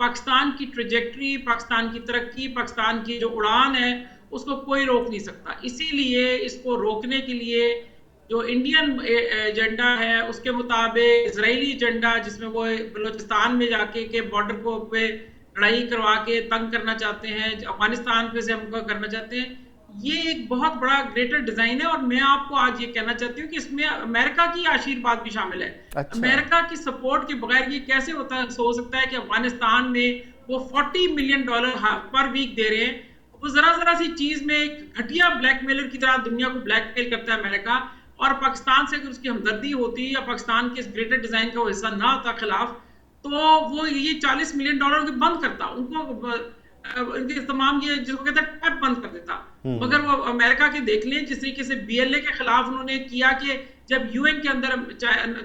پاکستان کی ٹریجیکٹری، پاکستان کی ترقی، پاکستان کی جو اڑان ہے اس کو کوئی روک نہیں سکتا. اسی لیے اس کو روکنے کے لیے جو انڈین ایجنڈا ہے اس کے مطابق اسرائیلی ایجنڈا جس میں وہ بلوچستان میں جا کے بارڈر کو پہ لڑائی کروا کے تنگ کرنا چاہتے ہیں، افغانستان پہ سے ہم کو کرنا چاہتے ہیں، یہ ایک بہت بڑا گریٹر ڈیزائن ہے. اور میں آپ کو آج یہ کہنا چاہتی ہوں کہ اس میں امریکہ کی آشیرواد بھی شامل ہے. امریکہ کی سپورٹ کے بغیر یہ کیسے ہو سکتا ہے کہ افغانستان میں وہ $40 ملین پر ویک دے رہے ہیں. وہ ذرا سی چیز میں ایک گھٹیا بلیک میلر کی طرح دنیا کو بلیک میل کرتا ہے امریکہ. اور پاکستان سے اگر اس کی ہمدردی ہوتی یا پاکستان کے اس گریٹر ڈیزائن کا وہ حصہ نہ ہوتا خلاف، تو وہ یہ $40 ملین کے بند کرتا، ان کو ان کے تمام یہ جس کو کہتے ہیں ٹیپ بند کر دیتا. مگر وہ امریکہ کے دیکھ لیں جس طریقے سے BLA کے خلاف انہوں نے کیا کہ جب UN کے اندر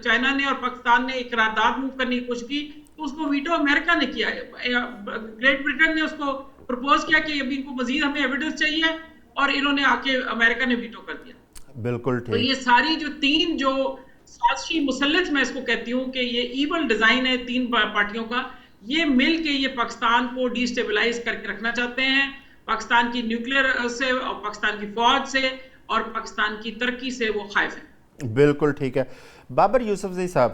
چائنا نے اور پاکستان نے قرارداد موو کرنے کی کوشش کی تو اس کو ویٹو امریکہ نے کیا. گریٹ برٹن نے اس کو پرپوز کیا کہ ابھی ان کو مزید ہمیں ایویڈنس چاہیے اور انہوں نے آ کے امریکہ نے ویٹو کر دیا. بالکل ٹھیک. تو یہ ساری جو تین جو سازشی مسلط میں اس کو کہتی ہوں کہ یہ ایول ڈیزائن ہے تین پارٹیوں کا، یہ مل کے یہ پاکستان کو ڈی اسٹیبلائز کر کے رکھنا چاہتے ہیں، پاکستان کی نیوکلیئر سے اور پاکستان کی فوج سے اور پاکستان کی ترقی سے وہ خائف ہیں. بالکل ٹھیک ہے. بابر یوسفزئی صاحب،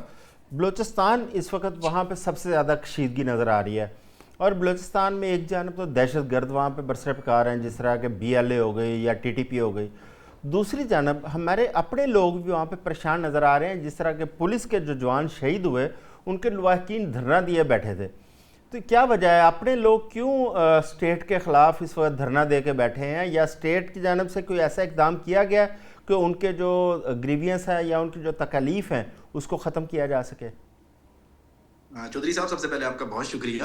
بلوچستان اس وقت وہاں پہ سب سے زیادہ کشیدگی نظر آ رہی ہے، اور بلوچستان میں ایک جانب تو دہشت گرد وہاں پہ برسر پکار ہیں جس طرح کہ BLA ہو گئی یا TTP ہو گئی، دوسری جانب ہمارے اپنے لوگ بھی وہاں پہ پریشان نظر آ رہے ہیں، جس طرح کہ پولیس کے جو جوان شہید ہوئے ان کے لواحقین دھرنا دیے بیٹھے تھے. تو کیا وجہ ہے اپنے لوگ کیوں اسٹیٹ کے خلاف اس وقت دھرنا دے کے بیٹھے ہیں، یا اسٹیٹ کی جانب سے کوئی ایسا اقدام کیا گیا کہ ان کے جو گریوینس ہے یا ان کی جو تکالیف ہیں اس کو ختم کیا جا سکے؟ چودھری صاحب، سب سے پہلے آپ کا بہت شکریہ.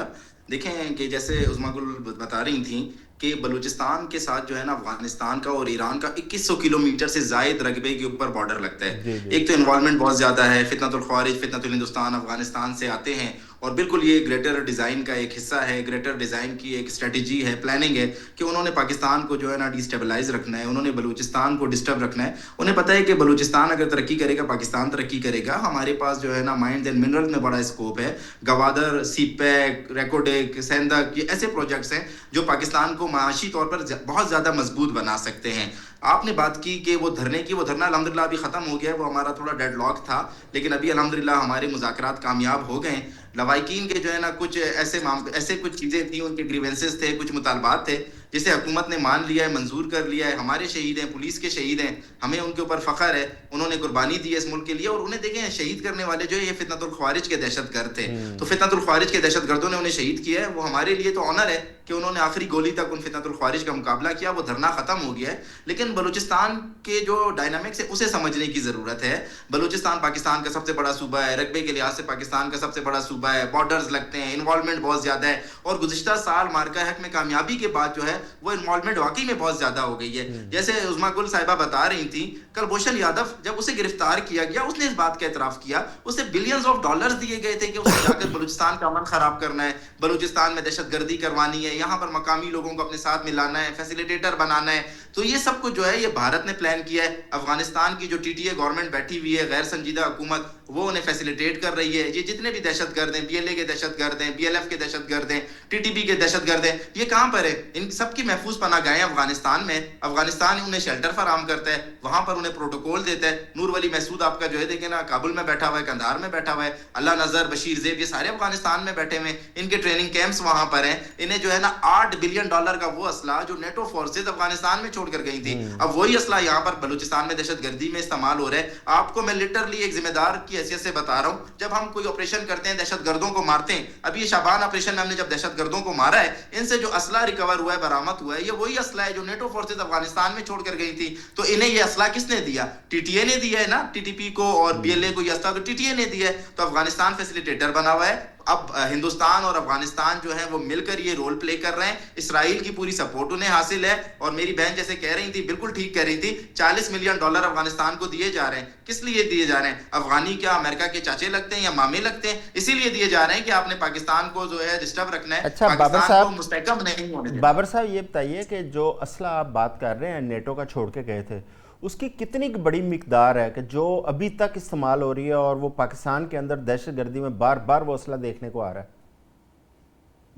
دیکھیں کہ جیسے عظمیٰ گل بتا رہی تھیں کہ بلوچستان کے ساتھ جو ہے نا افغانستان کا اور ایران کا 2100 کلومیٹر سے زائد رقبے کے اوپر بارڈر لگتا ہے. ایک تو انوالومنٹ بہت زیادہ ہے، فتنۃ الخوارج، فتنۃ الہندوستان افغانستان سے آتے ہیں، اور بالکل یہ گریٹر ڈیزائن کا ایک حصہ ہے، گریٹر ڈیزائن کی ایک اسٹریٹجی ہے، پلاننگ ہے کہ انہوں نے پاکستان کو جو ہے نا ڈی اسٹیبلائز رکھنا ہے، انہوں نے بلوچستان کو ڈسٹرب رکھنا ہے. انہیں پتہ ہے کہ بلوچستان اگر ترقی کرے گا پاکستان ترقی کرے گا. ہمارے پاس جو ہے نا مائنز اینڈ منرل میں بڑا اسکوپ ہے، گوادر، سی پیک، ریکوڈیک، سیندک، یہ ایسے پروجیکٹس ہیں جو پاکستان کو معاشی طور پر بہت زیادہ مضبوط بنا سکتے ہیں. آپ نے بات کی کہ وہ دھرنا الحمدللہ ابھی ختم ہو گیا ہے، وہ ہمارا تھوڑا ڈیڈ لاک تھا، لیکن ابھی الحمدللہ ہمارے مذاکرات کامیاب ہو گئے. لوائقین کے جو ہے نا کچھ ایسے کچھ چیزیں تھیں، ان کے گریونسز تھے، کچھ مطالبات تھے جسے حکومت نے مان لیا ہے، منظور کر لیا ہے. ہمارے شہید ہیں، پولیس کے شہید ہیں، ہمیں ان کے اوپر فخر ہے، انہوں نے قربانی دی ہے اس ملک کے لیے. اور انہیں دیکھیں شہید کرنے والے جو ہے یہ فتنۃ الخوارج کے دہشت گرد تھے، تو فتنۃ الخوارج کے دہشت گردوں نے انہیں شہید کیا ہے. وہ ہمارے لیے تو آنر ہے کہ انہوں نے آخری گولی تک ان فتنۃ الخوارج کا مقابلہ کیا. وہ دھرنا ختم ہو گیا ہے، لیکن بلوچستان کے جو ڈائنامکس ہے اسے سمجھنے کی ضرورت ہے. بلوچستان پاکستان کا سب سے بڑا صوبہ ہے، رقبے کے لحاظ سے پاکستان کا سب سے بڑا صوبہ ہے، بارڈرز لگتے ہیں، انوالومنٹ بہت زیادہ ہے. اور گزشتہ سال مارکا حق میں کامیابی کے بعد جو ہے وہ انوالومنٹ واقعی میں بہت زیادہ ہو گئی ہے. جیسے عظمیٰ گل صاحبہ بتا رہی تھیں، کلبھوشن یادو جب اسے گرفتار کیا گیا اس نے اس بات کا اعتراف کیا، اسے بلینز آف ڈالرز دیے گئے تھے کہ اسے جا کر بلوچستان کا امن خراب کرنا ہے، بلوچستان میں دہشت گردی کروانی ہے، یہاں پر مقامی لوگوں کو اپنے ساتھ ملانا ہے، فیسیلیٹیٹر بنانا ہے. تو یہ سب کچھ جو ہے یہ بھارت نے پلان کیا ہے. افغانستان کی جو TTA گورنمنٹ بیٹھی ہوئی ہے، غیر سنجیدہ حکومت، وہ انہیں فیسیلیٹیٹ کر رہی ہے. یہ جتنے بھی دہشت گرد ہیں، BLA کے دہشت گرد ہیں، BLF کے دہشت گرد ہیں، TTP کے دہشت گرد ہیں، یہ کہاں پر ہے؟ ان سب کی محفوظ پناہ گاہیں افغانستان میں. افغانستان انہیں شیلٹر فراہم کرتا ہے، وہاں پر انہیں پروٹوکول دیتا ہے. نور ولی محسود آپ کا جو ہے دیکھیں نا کابل میں بیٹھا ہوا ہے، قندھار میں بیٹھا ہوا ہے، اللہ نظر، بشیر زیب، یہ سارے افغانستان میں بیٹھے ہوئے ہیں. ان کے ٹریننگ کیمپس وہاں پر ہیں. انہیں جو ہے نا $8 بلین کا وہ اسلحہ جو نیٹو فورسز افغانستان میں چھوڑ کر گئی تھی، اب وہی اسلحہ یہاں پر بلوچستان میں دہشت گردی میں استعمال ہو رہا ہے. آپ کو میں لٹرلی ایک ذمہ دار کی حیثیت سے بتا رہا ہوں، جب ہم کوئی آپریشن کرتے ہیں دہشت گردوں کو مارتے ہیں، ابھی یہ شعبان آپریشن میں ہم نے جب دہشت گردوں کو مارا ہے، ان سے جو اسلحہ ریکور ہوا ہے، برآمد ہوا ہے، یہ وہی اسلحہ ہے جو نیٹو فورسز افغانستان میں چھوڑ کر گئی تھی. تو انہیں یہ اسلحہ کس نے دیا؟ TTA نے دیا ہے نا، TTP کو اور BLA کو یہ اسلحہ تو TTA نے دیا ہے. تو افغانستان فیسیلیٹیٹر بنا ہوا ہے. اب ہندوستان اور افغانستان جو ہے وہ مل کر یہ رول پلے کر رہے ہیں. اسرائیل کی پوری سپورٹ انہیں حاصل ہے. اور میری بہن جیسے کہہ رہی تھی، بالکل ٹھیک کہہ رہی تھی، $40 ملین افغانستان کو دیے جا رہے ہیں. کس لیے دیے جا رہے ہیں؟ افغانی کیا امریکہ کے چاچے لگتے ہیں یا مامے لگتے ہیں؟ اسی لیے دیے جا رہے ہیں کہ آپ نے پاکستان کو جو ہے ڈسٹرب رکھنا ہے. اچھا پاکستان کو مستحکم نہیں ہونے دینا. بابر صاحب یہ بتائیے کہ جو اسلحہ آپ بات کر رہے ہیں نیٹو کا چھوڑ کے گئے تھے، اس کی کتنی بڑی مقدار ہے کہ جو ابھی تک استعمال ہو رہی ہے اور وہ پاکستان کے اندر دہشت گردی میں بار بار وہ اسلحہ دیکھنے کو آ رہا ہے؟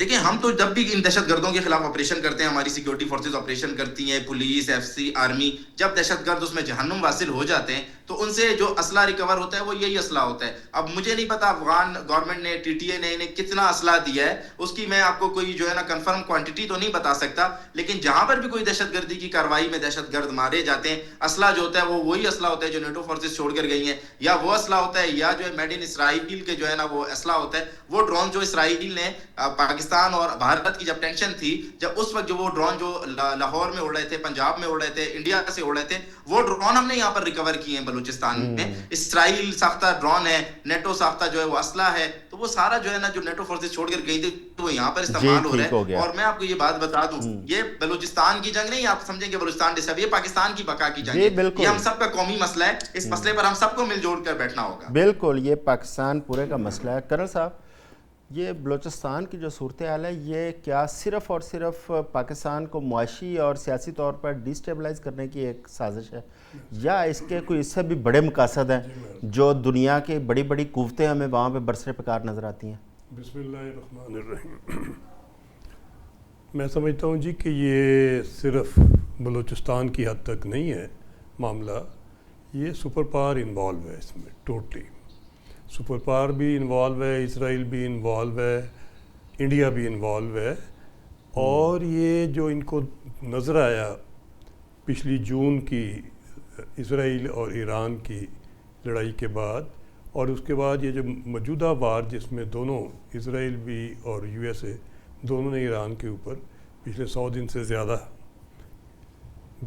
دیکھیں ہم تو جب بھی ان دہشت گردوں کے خلاف آپریشن کرتے ہیں, ہماری سیکیورٹی فورسز آپریشن کرتی ہیں, پولیس, ایف سی, آرمی, جب دہشت گرد اس میں جہنم واصل ہو جاتے ہیں تو ان سے جو اسلحہ ریکور ہوتا ہے وہ یہی اسلحہ ہوتا ہے. اب مجھے نہیں پتا افغان گورنمنٹ نے, ٹی ٹی اے نے انہیں کتنا اسلحہ دیا ہے, اس کی میں آپ کو کوئی جو ہے نا کنفرم کوانٹٹی تو نہیں بتا سکتا, لیکن جہاں پر بھی کوئی دہشت گردی کی کارروائی میں دہشت گرد مارے جاتے ہیں, اسلحہ جو ہوتا ہے وہ وہی اسلحہ ہوتا ہے جو نیٹو فورسز چھوڑ کر گئی ہیں, یا وہ اسلحہ ہوتا ہے یا جو ہے میڈ ان اسرائیل کے جو ہے نا وہ اسلحہ ہوتا ہے. وہ ڈرون جو اسرائیل نے پاکستان اور بھارت کی جب ٹینشن تھی, جب اس وقت جو وہ ڈرون جو لاہور میں اڑ رہے تھے, پنجاب میں اڑ رہے تھے, انڈیا سے اڑ رہے تھے, وہ ڈرون ہم نے یہاں پر ریکور کیے ہیں بلوچستان میں. اسرائیل ساختہ ڈرون ہے, نیٹو ساختہ جو ہے وہ اسلحہ ہے, تو وہ سارا جو ہے نا جو نیٹو فورسز چھوڑ کر گئی تھی وہ یہاں پر استعمال ہو رہا ہے. اور میں آپ کو یہ بات بتا دوں, یہ بلوچستان کی جنگ نہیں آپ سمجھیں کہ بلوچستان ڈسٹرب, یہ پاکستان کی بقا کی جنگ ہے, یہ ہم سب کا قومی مسئلہ ہے. اس مسئلے پر ہم سب کو مل جوڑ کر بیٹھنا ہوگا. بالکل, یہ پاکستان پورے کا مسئلہ ہے. کرنل صاحب, یہ بلوچستان کی جو صورتحال ہے یہ کیا صرف اور صرف پاکستان کو معاشی اور سیاسی طور پر ڈیسٹیبلائز کرنے کی ایک سازش ہے, یا اس کے کوئی اس سے بھی بڑے مقاصد ہیں جو دنیا کی بڑی بڑی قوتیں ہمیں وہاں پہ برسر پکار نظر آتی ہیں؟ بسم اللہ الرحمن الرحیم. میں سمجھتا ہوں جی کہ یہ صرف بلوچستان کی حد تک نہیں ہے معاملہ, یہ سپر پاور انوالو ہے اس میں, ٹوٹلی سپر پاور بھی انوالو ہے, اسرائیل بھی انوالو ہے, انڈیا بھی انوالو ہے. اور یہ جو ان کو نظر آیا پچھلی جون کی اسرائیل اور ایران کی لڑائی کے بعد, اور اس کے بعد یہ جو موجودہ وار جس میں دونوں اسرائیل بھی اور یو ایس اے دونوں نے ایران کے اوپر پچھلے 100 دن سے زیادہ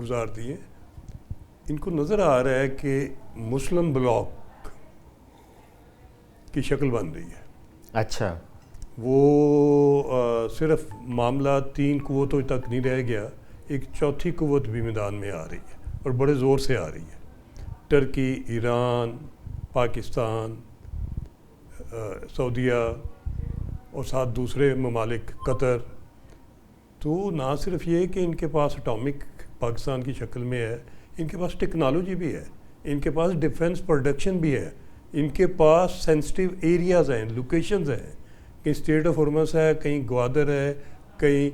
گزار دیے, ان کو نظر آ رہا ہے کہ مسلم بلاک کی شکل بن رہی ہے. اچھا, وہ صرف معاملہ 3 قوتوں تک نہیں رہ گیا, ایک چوتھی قوت بھی میدان میں آ رہی ہے اور بڑے زور سے آ رہی ہے. ٹرکی, ایران, پاکستان, سعودیہ اور ساتھ دوسرے ممالک, قطر. تو نہ صرف یہ کہ ان کے پاس اٹامک پاکستان کی شکل میں ہے, ان کے پاس ٹیکنالوجی بھی ہے, ان کے پاس ڈیفنس پروڈکشن بھی ہے, ان کے پاس سینسٹیو ایریاز ہیں, لوکیشنز ہیں, کہیں اسٹیٹ آف ہرمز ہے, کہیں گوادر ہے, کہیں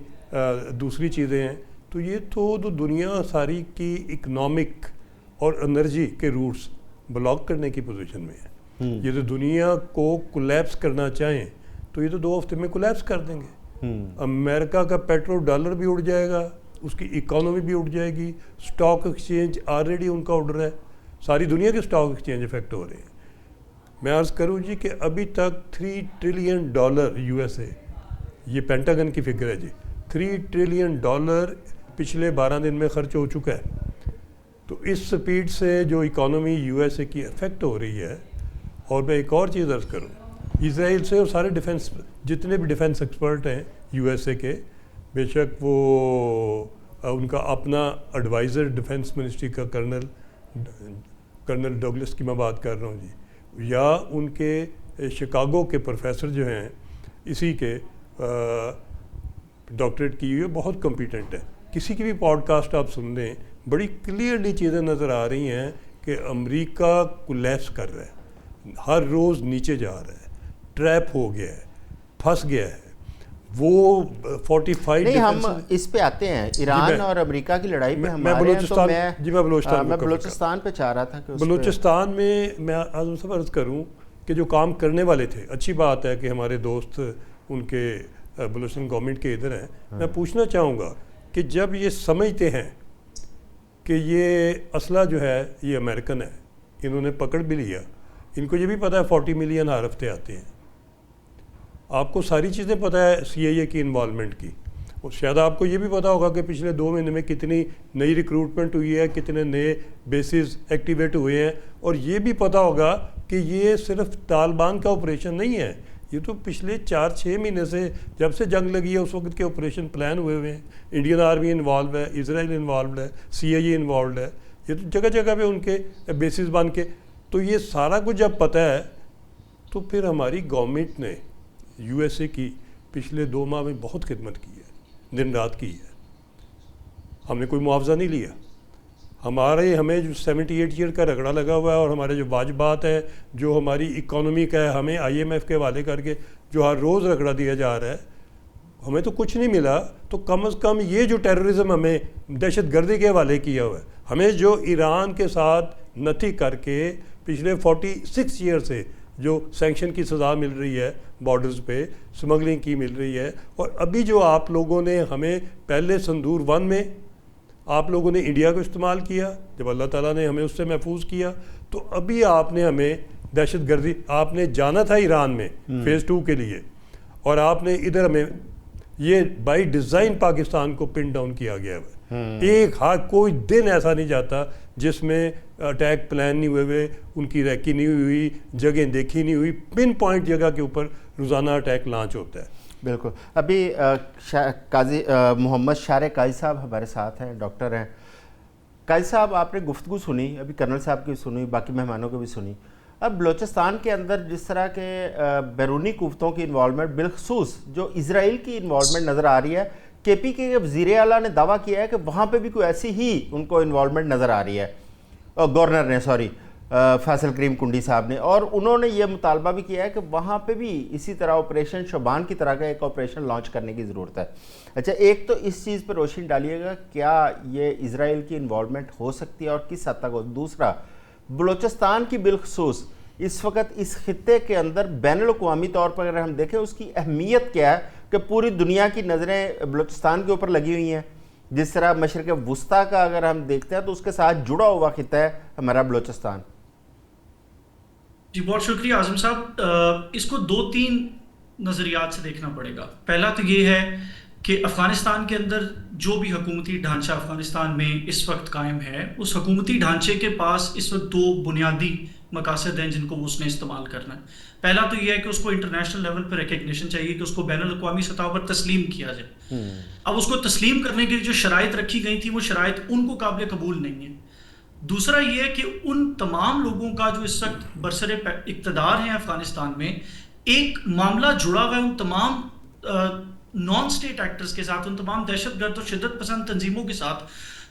دوسری چیزیں ہیں. تو یہ تو دنیا ساری کی اکنامک اور انرجی کے روٹس بلاک کرنے کی پوزیشن میں ہے. یہ تو دنیا کو کولیپس کرنا چاہیں تو یہ تو 2 ہفتے میں کولیپس کر دیں گے. امریکہ کا پیٹرو ڈالر بھی اڑ جائے گا, اس کی اکانومی بھی اڑ جائے گی. اسٹاک ایکسچینج آلریڈی ان کا آرڈر ہے, ساری دنیا کے اسٹاک ایکسچینج افیکٹ ہو رہے ہیں. میں عرض کروں جی کہ ابھی تک $3 ٹریلین یو ایس اے, یہ پینٹاگن کی فگر ہے جی, $3 ٹریلین پچھلے 12 دن میں خرچ ہو چکا ہے. تو اس سپیڈ سے جو اکانومی یو ایس اے کی افیکٹ ہو رہی ہے. اور میں ایک اور چیز عرض کروں, اسرائیل سے اور سارے ڈیفنس جتنے بھی ڈیفنس ایکسپرٹ ہیں یو ایس اے کے, بے شک وہ ان کا اپنا ایڈوائزر ڈیفنس منسٹری کا کرنل ڈگلس کی میں بات کر رہا ہوں جی, یا ان کے شکاگو کے پروفیسر جو ہیں اسی کے ڈاکٹریٹ کی ہوئی ہے, بہت کمپیٹنٹ ہے. کسی کی بھی پوڈ کاسٹ آپ سن لیں, بڑی کلیئرلی چیزیں نظر آ رہی ہیں کہ امریکہ کولیپس کر رہا ہے, ہر روز نیچے جا رہا ہے, ٹریپ ہو گیا ہے, پھنس گیا ہے. وہ 45 نہیں, ہم اس پہ آتے ہیں ایران اور امریکہ کی لڑائی پہ. میں بلوچستان پہ چاہ رہا تھا کہ بلوچستان میں اعظم صاحب عرض کروں کہ جو کام کرنے والے تھے, اچھی بات ہے کہ ہمارے دوست ان کے بلوچستان گورنمنٹ کے ادھر ہیں. میں پوچھنا چاہوں گا کہ جب یہ سمجھتے ہیں کہ یہ اسلحہ جو ہے یہ امریکن ہے, انہوں نے پکڑ بھی لیا, ان کو یہ بھی پتہ ہے 40 ملین ہر ہفتے آتے ہیں, آپ کو ساری چیزیں پتہ ہے سی آئی اے کی انوالومنٹ کی, اور شاید آپ کو یہ بھی پتہ ہوگا کہ پچھلے 2 مہینے میں کتنی نئی ریکروٹمنٹ ہوئی ہے, کتنے نئے بیسز ایکٹیویٹ ہوئے ہیں. اور یہ بھی پتہ ہوگا کہ یہ صرف طالبان کا آپریشن نہیں ہے, یہ تو پچھلے 4-6 مہینے سے جب سے جنگ لگی ہے اس وقت کے آپریشن پلان ہوئے ہیں. انڈین آرمی انوالو ہے, اسرائیل انوالوڈ ہے, سی آئی اے انوالوڈ ہے, یہ تو جگہ جگہ پہ ان کے بیسز بن کے. تو یہ سارا کچھ جب پتہ ہے تو پھر ہماری گورنمنٹ نے یو ایس اے کی پچھلے 2 ماہ میں بہت خدمت کی ہے, دن رات کی ہے. ہم نے کوئی معاوضہ نہیں لیا. ہمیں جو 78 ایئر کا رگڑا لگا ہوا ہے, اور ہمارے جو واجبات ہیں, جو ہماری اکانومی کا ہے, ہمیں آئی ایم ایف کے حوالے کر کے جو ہر روز رگڑا دیا جا رہا ہے, ہمیں تو کچھ نہیں ملا, تو کم از کم یہ جو ٹیررزم ہمیں دہشت گردی کے حوالے کیا ہوا ہے, ہمیں جو ایران کے ساتھ نتھی کر کے پچھلے 46 ایئر سے جو سینکشن کی سزا مل رہی ہے بارڈرز پہ, سمگلنگ کی مل رہی ہے, اور ابھی جو آپ لوگوں نے ہمیں پہلے سندور 1 میں آپ لوگوں نے انڈیا کو استعمال کیا, جب اللہ تعالیٰ نے ہمیں اس سے محفوظ کیا, تو ابھی آپ نے ہمیں دہشت گردی, آپ نے جانا تھا ایران میں فیز 2 کے لیے, اور آپ نے ادھر ہمیں یہ بائی ڈیزائن پاکستان کو پن ڈاؤن کیا گیا ہے. ایک کوئی دن ایسا نہیں جاتا جس میں اٹیک پلان نہیں ہوئے, ان کی ریکی نہیں ہوئی, جگہیں دیکھی نہیں ہوئی, پن پوائنٹ جگہ کے اوپر روزانہ اٹیک لانچ ہوتا ہے. بالکل. ابھی قاضی محمد شارع قاضی صاحب ہمارے ساتھ ہیں, ڈاکٹر ہیں. قاضی صاحب, آپ نے گفتگو سنی, ابھی کرنل صاحب کی سنی, باقی مہمانوں کی بھی سنی. اب بلوچستان کے اندر جس طرح کے بیرونی قوتوں کی انوالومنٹ, بالخصوص جو اسرائیل کی انوالومنٹ نظر آ رہی ہے, کے پی کے وزیر اعلیٰ نے دعویٰ کیا ہے کہ وہاں پہ بھی کوئی ایسی ہی ان کو انوالومنٹ نظر آ رہی ہے, گورنر نے, فیصل کریم کنڈی صاحب نے, اور انہوں نے یہ مطالبہ بھی کیا ہے کہ وہاں پہ بھی اسی طرح آپریشن شبان کی طرح کا ایک آپریشن لانچ کرنے کی ضرورت ہے. اچھا, ایک تو اس چیز پہ روشنی ڈالیے گا, کیا یہ اسرائیل کی انوالومنٹ ہو سکتی ہے اور کس حد تک ہو. دوسرا, بلوچستان کی بالخصوص اس وقت اس خطے کے اندر بین الاقوامی طور پر اگر ہم دیکھیں اس کی اہمیت کیا ہے کہ پوری دنیا کی نظریں بلوچستان کے اوپر لگی ہوئی ہیں. جس طرح مشرق وسطیٰ کا اگر ہم دیکھتے ہیں تو اس کے ساتھ جڑا ہوا خطہ ہے ہمارا بلوچستان. جی بہت شکریہ اعظم صاحب. اس کو 2-3 نظریات سے دیکھنا پڑے گا. پہلا تو یہ ہے کہ افغانستان کے اندر جو بھی حکومتی ڈھانچہ افغانستان میں اس وقت قائم ہے, اس حکومتی ڈھانچے کے پاس اس وقت 2 بنیادی مقاصد ہیں جن کو اس نے استعمال کرنا ہے. پہلا تو یہ ہے کہ اس کو انٹرنیشنل لیول پہ ریکگنیشن چاہیے کہ اس کو بین الاقوامی سطح پر تسلیم کیا جائے. اب اس کو تسلیم کرنے کے لیے جو شرائط رکھی گئی تھی وہ شرائط ان کو قابل قبول نہیں ہیں. دوسرا یہ ہے کہ ان تمام لوگوں کا جو اس وقت برسر اقتدار ہیں افغانستان میں, ایک معاملہ جڑا ہوا ہے ان تمام نان اسٹیٹ ایکٹرز کے ساتھ, ان تمام دہشت گرد اور شدت پسند تنظیموں کے ساتھ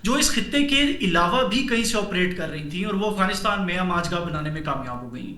جو اس خطے کے علاوہ بھی کہیں سے آپریٹ کر رہی تھیں, اور وہ افغانستان میں آماجگاہ بنانے میں کامیاب ہو گئی.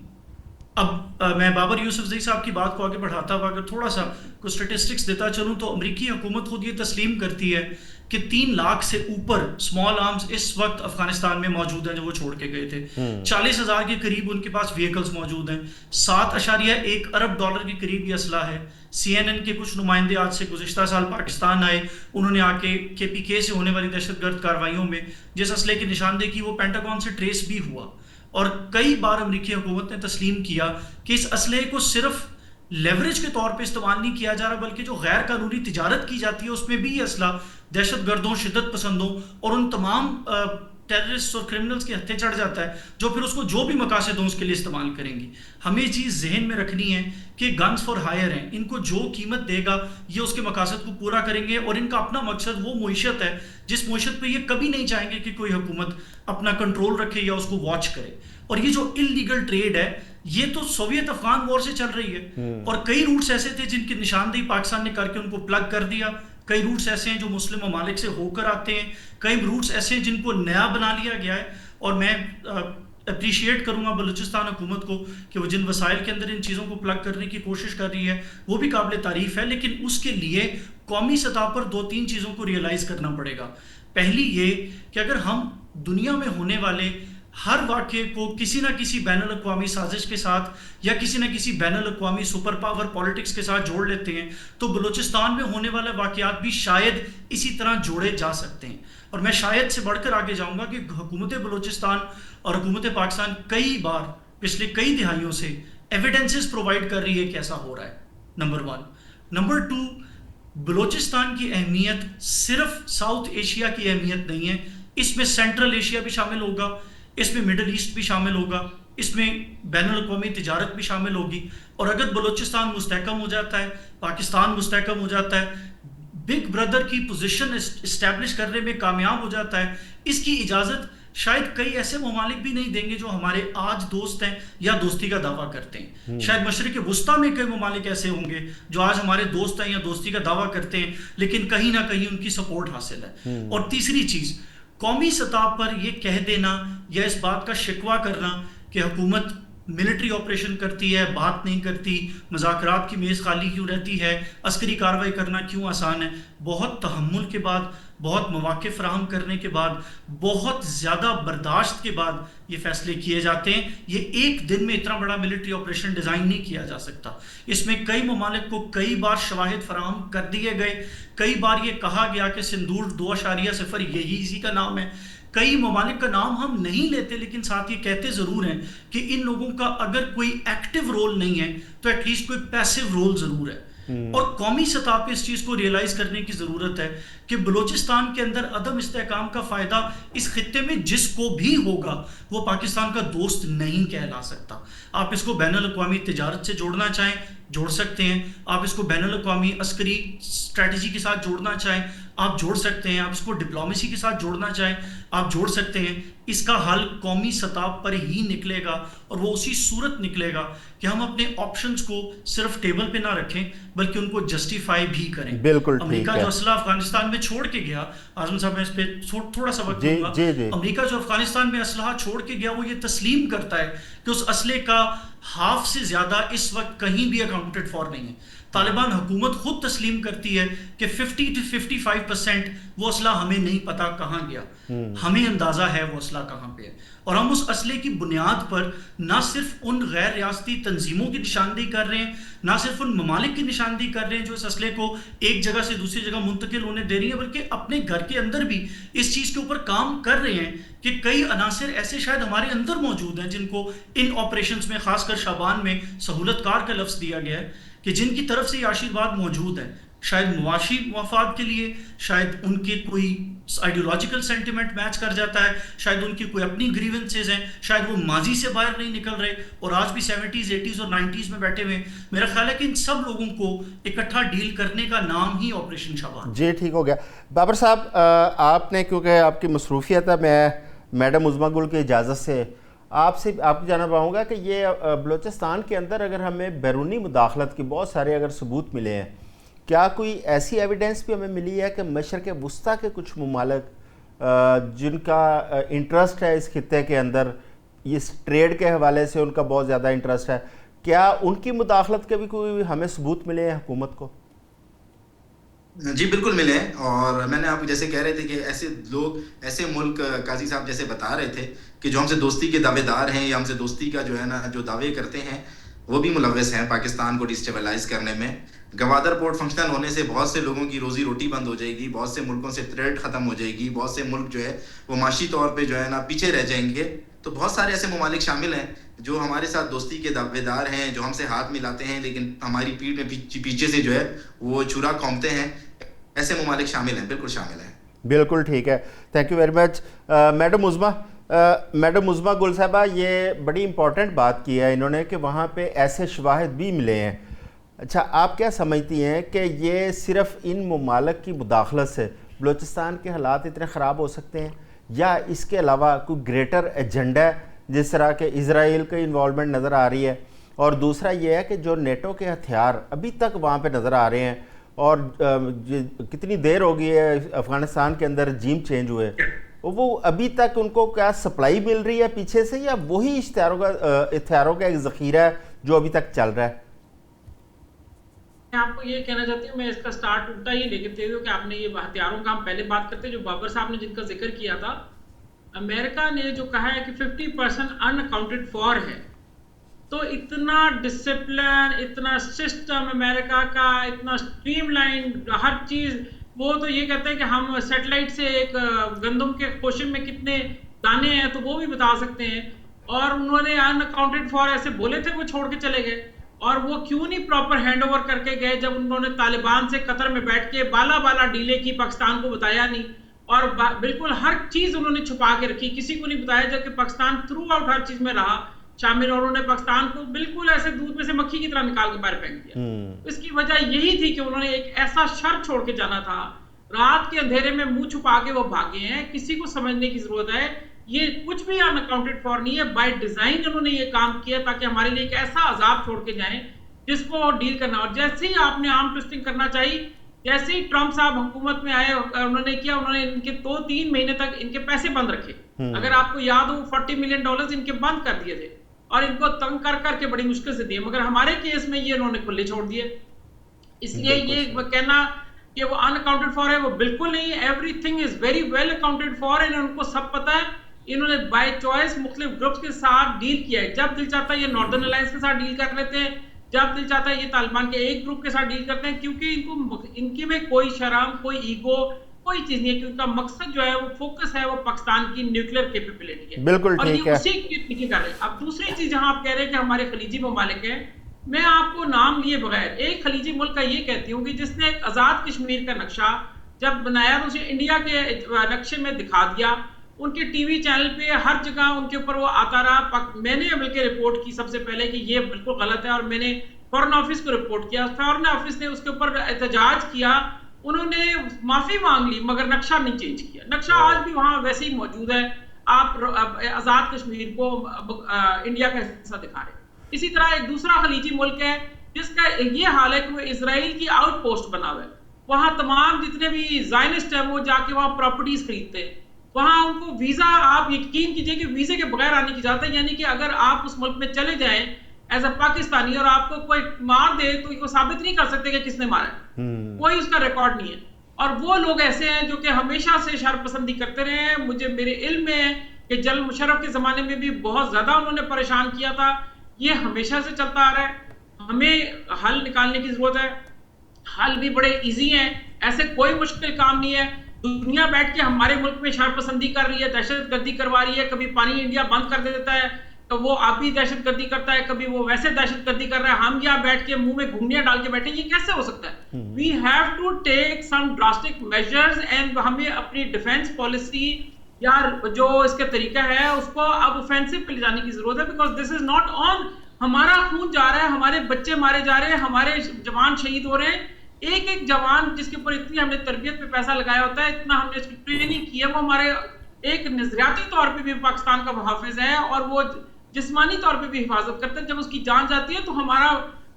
اب میں بابر یوسفزئی صاحب کی بات کو آگے بڑھاتا ہوا اگر تھوڑا سا کچھ اسٹیٹسٹکس دیتا چلوں تو امریکی حکومت خود یہ تسلیم کرتی ہے کہ 3 لاکھ سے اوپر اسمال آرمز اس وقت افغانستان میں موجود ہیں جو وہ چھوڑ کے گئے تھے. 40,000 کے قریب ان کے پاس وہیکلز موجود ہیں. $7.1 ارب کے قریب یہ اسلحہ ہے. CNN کے کچھ نمائندے آج سے گزشتہ سال پاکستان آئے, انہوں نے آ کے KPK سے ہونے والی دہشت گرد کارروائیوں میں جس اسلحے کی نشاندہی کی وہ پینٹاگون سے ٹریس بھی ہوا, اور کئی بار امریکی حکومت نے تسلیم کیا کہ اس اسلحے کو صرف لیوریج کے طور پہ استعمال نہیں کیا جا رہا بلکہ جو غیر قانونی تجارت کی جاتی ہے اس میں بھی یہ اسلحہ دہشت گردوں, شدت پسندوں اور ان تمام ٹیررسٹ اور کرمنلز کے ہتھے چڑھ جاتا ہے جو پھر اس کو جو بھی مقاصد ہوں اس کے لیے استعمال کریں گی. ہمیں یہ چیز ذہن میں رکھنی ہے کہ گنز فار ہائر ہیں, ان کو جو قیمت دے گا یہ اس کے مقاصد کو پورا کریں گے, اور ان کا اپنا مقصد وہ معیشت ہے جس معیشت پہ یہ کبھی نہیں چاہیں گے کہ کوئی حکومت اپنا کنٹرول رکھے یا اس کو واچ کرے. اور یہ جو انلیگل ٹریڈ ہے یہ تو سوویت افغان وار سے چل رہی ہے, اور کئی روٹس ایسے تھے جن کی نشاندہی پاکستان نے کر کے ان کو پلگ کر دیا. کئی روٹس ایسے ہیں جو مسلم ممالک سے ہو کر آتے ہیں, کئی روٹس ایسے ہیں جن کو نیا بنا لیا گیا ہے. اور میں اپریشیٹ کروں گا بلوچستان حکومت کو کہ وہ جن وسائل کے اندر ان چیزوں کو پلگ کرنے کی کوشش کر رہی ہے وہ بھی قابل تعریف ہے, لیکن اس کے لیے قومی سطح پر 2-3 چیزوں کو ریئلائز کرنا پڑے گا. پہلی یہ کہ اگر ہم دنیا میں ہونے والے ہر واقعے کو کسی نہ کسی بین الاقوامی سازش کے ساتھ یا کسی نہ کسی بین الاقوامی سپر پاور پالیٹکس کے ساتھ جوڑ لیتے ہیں تو بلوچستان میں ہونے والے واقعات بھی شاید اسی طرح جوڑے جا سکتے ہیں. اور میں شاید سے بڑھ کر آگے جاؤں گا کہ حکومت بلوچستان اور حکومت پاکستان کئی بار پچھلے کئی دہائیوں سے ایویڈنسز پرووائڈ کر رہی ہے کہ ایسا ہو رہا ہے. نمبر 1. نمبر 2, بلوچستان کی اہمیت صرف ساؤتھ ایشیا کی اہمیت نہیں ہے, اس میں سینٹرل ایشیا بھی شامل ہوگا, اس میں مڈل ایسٹ بھی شامل ہوگا, اس میں بین الاقوامی تجارت بھی شامل ہوگی. اور اگر بلوچستان مستحکم ہو جاتا ہے, پاکستان مستحکم ہو جاتا ہے, بگ بردر کی پوزیشن اسٹیبلش کرنے میں کامیاب ہو جاتا ہے, اس کی اجازت شاید کئی ایسے ممالک بھی نہیں دیں گے جو ہمارے آج دوست ہیں یا دوستی کا دعویٰ کرتے ہیں. شاید مشرق وسطیٰ میں کئی ممالک ایسے ہوں گے جو آج ہمارے دوست ہیں یا دوستی کا دعویٰ کرتے ہیں لیکن کہیں نہ کہیں ان کی سپورٹ حاصل ہے. اور تیسری چیز, قومی سطح پر یہ کہہ دینا یا اس بات کا شکوہ کرنا کہ حکومت ملٹری آپریشن کرتی ہے بات نہیں کرتی, مذاکرات کی میز خالی کیوں رہتی ہے, عسکری کارروائی کرنا کیوں آسان ہے. بہت تحمل کے بعد, بہت مواقع فراہم کرنے کے بعد, بہت زیادہ برداشت کے بعد یہ فیصلے کیے جاتے ہیں. یہ ایک دن میں اتنا بڑا ملٹری آپریشن ڈیزائن نہیں کیا جا سکتا. اس میں کئی ممالک کو کئی بار شواہد فراہم کر دیے گئے, کئی بار یہ کہا گیا کہ سندور 2.0 یہی اسی کا نام ہے. کئی ممالک کا نام ہم نہیں لیتے لیکن ساتھ یہ کہتے ضرور ہیں کہ ان لوگوں کا اگر کوئی ایکٹیو رول نہیں ہے تو ایٹ لیسٹ کوئی پیسیو رول ضرور ہے. اور قومی سطح پہ اس چیز کو ریئلائز کرنے کی ضرورت ہے کہ بلوچستان کے اندر عدم استحکام کا فائدہ اس خطے میں جس کو بھی ہوگا وہ پاکستان کا دوست نہیں کہلا سکتا. آپ اس کو بین الاقوامی تجارت سے جوڑنا چاہیں جوڑ سکتے ہیں, آپ اس کو بین الاقوامی عسکری اسٹریٹجی کے ساتھ جوڑنا چاہیں آپ جوڑ سکتے ہیں, آپ اس کو ڈپلومیسی کے ساتھ جوڑنا چاہیں آپ جوڑ سکتے ہیں. اس کا حل قومی سطح پر ہی نکلے گا اور وہ اسی صورت نکلے گا کہ ہم اپنے آپشنز کو صرف ٹیبل پہ نہ رکھیں بلکہ ان کو جسٹیفائی بھی کریں. بالکل امریکہ جو اسلحہ افغانستان میں چھوڑ کے گیا, اعظم صاحب میں اس پہ تھوڑا سا وقت دوں گا, امریکہ جو افغانستان میں اسلحہ چھوڑ کے گیا وہ یہ تسلیم کرتا ہے کہ اس اسلحے کا ہاف سے زیادہ اس وقت کہیں بھی اکاؤنٹڈ فار نہیں ہے. طالبان حکومت خود تسلیم کرتی ہے کہ 50 to 55% وہ اسلحہ ہمیں نہیں پتا کہاں گیا, ہمیں اندازہ ہے وہ اسلحہ کہاں پہ ہے. اور ہم اس اسلحے کی بنیاد پر نہ صرف ان غیر ریاستی تنظیموں کی نشاندہی کر رہے ہیں, نہ صرف ان ممالک کی نشاندہی کر رہے ہیں جو اس اسلحے کو ایک جگہ سے دوسری جگہ منتقل ہونے دے رہی ہیں, بلکہ اپنے گھر کے اندر بھی اس چیز کے اوپر کام کر رہے ہیں کہ کئی عناصر ایسے شاید ہمارے اندر موجود ہیں جن کو ان آپریشنز میں خاص کر شابان میں سہولت کار کا لفظ دیا گیا ہے کہ جن کی طرف سے یہ آشیرواد موجود ہے, شاید معاشی مفاد کے لیے, شاید ان کے کوئی آئیڈیولوجیکل سینٹیمنٹ میچ کر جاتا ہے, شاید ان کی کوئی اپنی گریونسز ہیں, شاید وہ ماضی سے باہر نہیں نکل رہے اور آج بھی 70s 80s اور 90s میں بیٹھے ہوئے. میرا خیال ہے کہ ان سب لوگوں کو اکٹھا ڈیل کرنے کا نام ہی آپریشن شابان. جی ٹھیک ہو گیا. بابر صاحب آپ نے, کیونکہ آپ کی مصروفیت ہے, میں میڈم عظمیٰ گل کی اجازت سے آپ سے آپ کو جاننا پاؤں گا کہ یہ بلوچستان کے اندر اگر ہمیں بیرونی مداخلت کی بہت سارے اگر ثبوت ملے ہیں, کیا کوئی ایسی ایویڈنس بھی ہمیں ملی ہے کہ مشرق وسطیٰ کے کچھ ممالک جن کا انٹرسٹ ہے اس خطے کے اندر, اس ٹریڈ کے حوالے سے ان کا بہت زیادہ انٹرسٹ ہے, کیا ان کی مداخلت کے بھی کوئی ہمیں ثبوت ملے ہیں حکومت کو؟ جی بالکل ملے ہیں, اور میں نے آپ کو جیسے کہہ رہے تھے کہ ایسے لوگ, ایسے ملک, قاضی صاحب جیسے بتا رہے تھے کہ جو ہم سے دوستی کے دعوے دار ہیں یا ہم سے دوستی کا جو ہے نا جو دعوے کرتے ہیں وہ بھی ملوث ہیں پاکستان کو ڈسٹیبلائز کرنے میں. گوادر پورٹ فنکشنل ہونے سے بہت سے لوگوں کی روزی روٹی بند ہو جائے گی, بہت سے ملکوں سے ٹریڈ ختم ہو جائے گی, بہت سے ملک جو ہے وہ معاشی طور پہ جو ہے نا پیچھے رہ جائیں گے. تو بہت سارے ایسے ممالک شامل ہیں جو ہمارے ساتھ دوستی کے دعوے دار ہیں, جو ہم سے ہاتھ ملاتے ہیں لیکن ہماری پیٹھ میں پیچھے سے جو ہے وہ چھرا کھونپتے ہیں. ایسے ممالک شامل ہیں, بالکل شامل ہیں. بالکل ٹھیک ہے, thank you very much. Madam Uzma Gul صاحبہ, یہ بڑی امپورٹنٹ بات کی ہے انہوں نے کہ وہاں پہ ایسے شواہد بھی ملے ہیں. اچھا, آپ کیا سمجھتی ہیں کہ یہ صرف ان ممالک کی مداخلت سے بلوچستان کے حالات اتنے خراب ہو سکتے ہیں, یا اس کے علاوہ کوئی گریٹر ایجنڈا ہے جس طرح کہ اسرائیل کی انوالومنٹ نظر آ رہی ہے, اور دوسرا یہ ہے کہ جو نیٹو کے ہتھیار ابھی تک وہاں پہ نظر آ رہے ہیں, اور کتنی دیر ہو گئی ہے افغانستان کے اندر رجیم چینج ہوئے, وہ ابھی تک ان کو کیا سپلائی مل رہی ہے پیچھے سے, یا وہی ہتھیاروں کا ایک ذخیرہ ہے جو ابھی تک چل رہا ہے؟ میں آپ کو یہ کہنا چاہتی ہوں, میں اس کا سٹارٹ الٹا ہی لے کے تھے کہ آپ نے یہ ہتھیاروں کا ہم پہلے بات کرتے جو بابر صاحب نے جن کا ذکر کیا تھا. امریکہ نے جو کہا ہے کہ 50% ان اکاؤنٹڈ فار ہے, تو اتنا ڈسپلن, اتنا سسٹم امریکہ کا, اتنا اسٹریم لائن ہر چیز, وہ تو یہ کہتے ہیں کہ ہم سیٹلائٹ سے ایک گندم کے کوشن میں کتنے دانے ہیں تو وہ بھی بتا سکتے ہیں, اور انہوں نے ان اکاؤنٹڈ فار ایسے بولے تھے وہ چھوڑ کے چلے گئے. اور وہ کیوں نہیں پراپر ہینڈ اوور کر کے گئے جب انہوں نے طالبان سے قطر میں بیٹھ کے بالا ڈیلے کی, پاکستان کو بتایا نہیں, اور بالکل ہر چیز انہوں نے چھپا کے رکھی, کسی کو نہیں بتایا, جبکہ پاکستان تھرو آؤٹ ہر چیز میں رہا شامل, اور انہوں نے پاکستان کو بالکل ایسے دودھ میں سے مکھی کی طرح نکال کے باہر پھینک دیا. اس کی وجہ یہی تھی کہ انہوں نے ایک ایسا شر چھوڑ کے جانا تھا, رات کے اندھیرے میں منہ چھپا کے وہ بھاگے ہیں. کسی کو سمجھنے کی ضرورت ہے, یہ کچھ بھی ان اکاؤنٹڈ فار نہیں ہے, بائی ڈیزائن انہوں نے یہ کام کیا تاکہ ہمارے لیے ایک ایسا عذاب چھوڑ کے جائیں جس کو ڈیل کرنا. اور جیسے ہی آپ نے آرم ٹوسٹنگ کرنا چاہیے, جیسے ہی ٹرمپ صاحب حکومت میں آئے انہوں نے کیا, انہوں نے ان کے 2-3 مہینے تک ان کے پیسے بند رکھے. اگر آپ کو یاد ہو $40 ملین ان کے بند کر دیے تھے, اور ان کو تنگ کر کر کے بڑی مشکل سے دیے، مگر ہمارے کیس میں یہ انہوں نے کھلے چھوڑ دیے. اس لیے یہ کہنا کہ وہ ان اکاؤنٹڈ فار ہے وہ بالکل نہیں. Everything is very well accounted for, ان کو سب پتہ ہے. انہوں نے بائی چوائس مختلف گروپس کے ساتھ ڈیل کیا ہے. جب دل چاہتا ہے یہ ناردرن الائنس کے ساتھ ڈیل کر لیتے ہیں، جب دل چاہتا ہے یہ طالبان کے ایک گروپ کے ساتھ ڈیل کرتے ہیں، کیونکہ ان کی میں کوئی شرم، کوئی ایگو، کوئی چیز نہیں ہے، کیونکہ ان کا مقصد جو ہے وہ فوکس ہے وہ پاکستان کی نیوکلیر کیپیبلٹی ہے. بالکل اور ٹھیک یہ ہے. اسی کی پیچھے کر رہے ہیں. اب دوسری چیز جہاں آپ کہہ رہے ہیں کہ ہمارے خلیجی ممالک ہیں، میں آپ کو نام لیے بغیر ایک خلیجی ملک کا یہ کہتی ہوں کہ جس نے ایک آزاد کشمیر کا نقشہ جب بنایا تو اسے انڈیا کے نقشے میں دکھا دیا. ان کے ٹی وی چینل پہ ہر جگہ ان کے اوپر وہ آتا رہا. میں نے بلکہ رپورٹ کی سب سے پہلے کہ یہ بالکل غلط ہے، اور میں نے فارن آفس کو رپورٹ کیا. فارن آفس نے اس کے اوپر احتجاج کیا، انہوں نے معافی مانگ لی، مگر نقشہ نہیں چینج کیا. نقشہ آج بھی وہاں ویسے ہی موجود ہے. آپ آزاد کشمیر کو انڈیا کا حصہ دکھا رہے ہیں. اسی طرح ایک دوسرا خلیجی ملک ہے جس کا یہ حال ہے کہ وہ اسرائیل کی آؤٹ پوسٹ بنا ہوا ہے. وہاں تمام جتنے بھی زائنسٹ ہیں وہ جا کے وہاں پراپرٹیز خریدتے ہیں. وہاں ان کو ویزا، آپ یقین کیجئے کہ ویزے کے بغیر آنے کی اجازت ہے. یعنی کہ اگر آپ اس ملک میں چلے جائیں ایز اے پاکستانی اور آپ کو کوئی مار دے تو وہ ثابت نہیں کر سکتے کہ کس نے مارا ہے، کوئی اس کا ریکارڈ نہیں ہے. اور وہ لوگ ایسے ہیں جو کہ ہمیشہ سے شر پسندی کرتے رہے ہیں. میرے علم میں ہے کہ جنرل مشرف کے زمانے میں بھی بہت زیادہ انہوں نے پریشان کیا تھا. یہ ہمیشہ سے چلتا آ رہا ہے. ہمیں حل نکالنے کی ضرورت ہے. حل بھی بڑے ایزی ہیں، ایسے کوئی مشکل کام نہیں ہے. دنیا بیٹھ کے ہمارے ملک میں شر پسندی کر رہی ہے، دہشت گردی کروا رہی ہے. کبھی پانی انڈیا بند کر دیتا ہے تو وہ آبی دہشت گردی کرتا ہے، کبھی وہ ویسے دہشت گردی کر رہا ہے. ہم یہاں بیٹھ کے منہ میں گھنگیاں ڈال کے بیٹھے، یہ کیسے ہو سکتا ہے؟ We have to take some drastic measures, and ہمیں اپنی ڈیفینس پالیسی یا جو اس کے طریقہ ہے اس کو اب اوفینسو پہ لے جانے کی ضرورت ہے. Because this is not on. ہمارا خون جا رہا ہے، ہمارے بچے مارے جا رہے ہیں، ہمارے جوان شہید ہو رہے ہیں. ایک ایک جوان جس کے اوپر اتنی ہم نے تربیت پہ پیسہ لگایا ہوتا ہے، اتنا ہم نے اس کی ٹریننگ کی ہے، وہ ہمارے ایک نظریاتی طور پہ بھی پاکستان کا محافظ ہے اور وہ جسمانی طور پہ بھی حفاظت کرتے ہیں. جب اس کی جان جاتی ہے تو ہمارا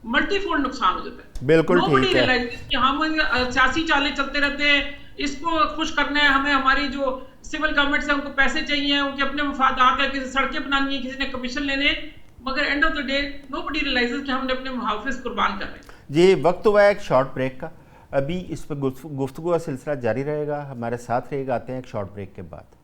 ملٹی فولڈ نقصان ہو جاتا ہے. بالکل ٹھیک ہے. کہ ہم سیاسی چالیں چلتے رہتے ہیں، اس کو خوش کرنا ہے ہمیں. ہماری جو سول گورنمنٹس ہیں ان کو پیسے چاہیے، ان کے اپنے مفادات ہیں، کسی سڑکیں بنانی ہیں، کسی نے کمیشن لینے، مگر اینڈ آف دا ڈے نو بڈی ریلائزز کہ ہم نے اپنے محافظ قربان کر رہے ہیں. جی وقت ہوا ہے ایک شارٹ بریک کا. ابھی اس پہ گفتگو کا سلسلہ جاری رہے گا، ہمارے ساتھ رہے گا. آتے ہیں ایک شارٹ بریک کے بعد.